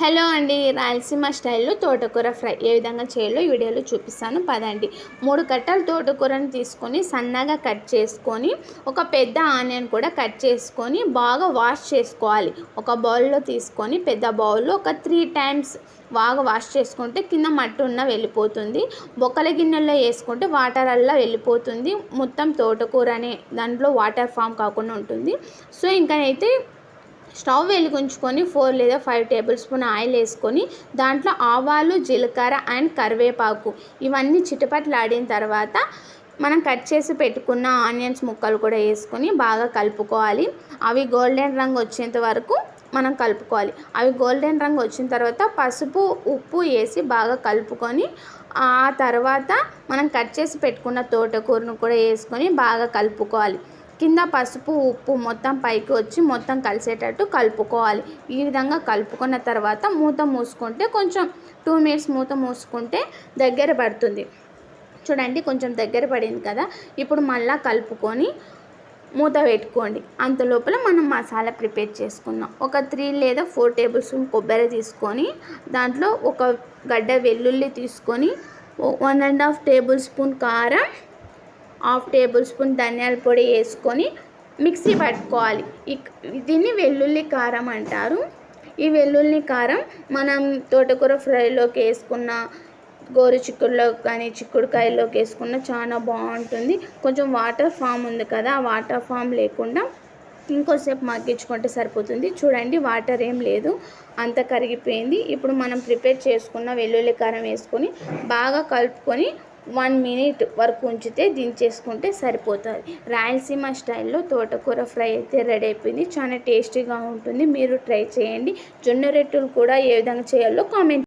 Hello అండి, రాయలసీమ స్టైల్లో తోటకూర ఫ్రై ఏ విధంగా చేయాలో ఈ వీడియోలో చూపిస్తాను పదండి. 3 కట్టలు తోటకూరను తీసుకొని సన్నగా కట్ చేసుకొని ఒక పెద్ద ఆనియన్ కూడా కట్ చేసుకొని బాగా వాష్ చేసుకోవాలి. ఒక బౌల్లో తీసుకొని పెద్ద బౌల్లో ఒక 3 టైమ్స్ బాగా వాష్ చేసుకుంటే కింద మట్టి ఉన్న వెళ్ళిపోతుంది. బొక్కల గిన్నెల్లో వేసుకుంటే వాటర్ అలా వెళ్ళిపోతుంది. మొత్తం తోటకూరనే దాంట్లో వాటర్ ఫామ్ కాకుండా ఉంటుంది. సో ఇంకనైతే స్టవ్ వెలిగించుకొని 4 లేదా 5 టేబుల్ స్పూన్ ఆయిల్ వేసుకొని దాంట్లో ఆవాలు, జీలకర్ర అండ్ కరివేపాకు ఇవన్నీ చిటపటలాడిన తర్వాత మనం కట్ చేసి పెట్టుకున్న ఆనియన్స్ ముక్కలు కూడా వేసుకొని బాగా కలుపుకోవాలి. అవి గోల్డెన్ రంగు వచ్చేంత వరకు మనం కలుపుకోవాలి. అవి గోల్డెన్ రంగు వచ్చిన తర్వాత పసుపు, ఉప్పు వేసి బాగా కలుపుకొని ఆ తర్వాత మనం కట్ చేసి పెట్టుకున్న తోటకూరను కూడా వేసుకొని బాగా కలుపుకోవాలి. కింద పసుపు, ఉప్పు మొత్తం పైకి వచ్చి మొత్తం కలిసేటట్టు కలుపుకోవాలి. ఈ విధంగా కలుపుకున్న తర్వాత మూత మూసుకుంటే కొంచెం 2 మినిట్స్ మూత మూసుకుంటే దగ్గర పడుతుంది. చూడండి, కొంచెం దగ్గర పడింది కదా. ఇప్పుడు మళ్ళీ కలుపుకొని మూత పెట్టుకోండి. అంత లోపల మనం మసాలా ప్రిపేర్ చేసుకుందాం. ఒక 3 లేదా 4 టేబుల్ స్పూన్ కొబ్బరి తీసుకొని దాంట్లో ఒక గడ్డ వెల్లుల్లి తీసుకొని 1.5 టేబుల్ స్పూన్ కారం, 1/2 టేబుల్ స్పూన్ ధనియాల పొడి వేసుకొని మిక్సీ పట్టుకోవాలి. దీన్ని వెల్లుల్లి కారం అంటారు. ఈ వెల్లుల్లి కారం మనం తోటకూర ఫ్రైలోకి వేసుకున్న, గోరు చిక్కుడులో కానీ చిక్కుడుకాయల్లోకి వేసుకున్న చాలా బాగుంటుంది. కొంచెం వాటర్ ఫామ్ ఉంది కదా, ఆ వాటర్ ఫామ్ లేకుండా ఇంకోసేపు మగ్గించుకుంటే సరిపోతుంది. చూడండి, వాటర్ ఏం లేదు, అంత కరిగిపోయింది. ఇప్పుడు మనం ప్రిపేర్ చేసుకున్న వెల్లుల్లి కారం వేసుకొని బాగా కలుపుకొని 1 మినిట్ వరకు ఉంచితే దించేసుకుంటే సరిపోతుంది. రాయలసీమ స్టైల్లో తోటకూర ఫ్రై అయితే రెడీ అయిపోయింది. చాలా టేస్టీగా ఉంటుంది. మీరు ట్రై చేయండి. జొన్న రొట్టెలు కూడా ఏ విధంగా చేయాలో కామెంట్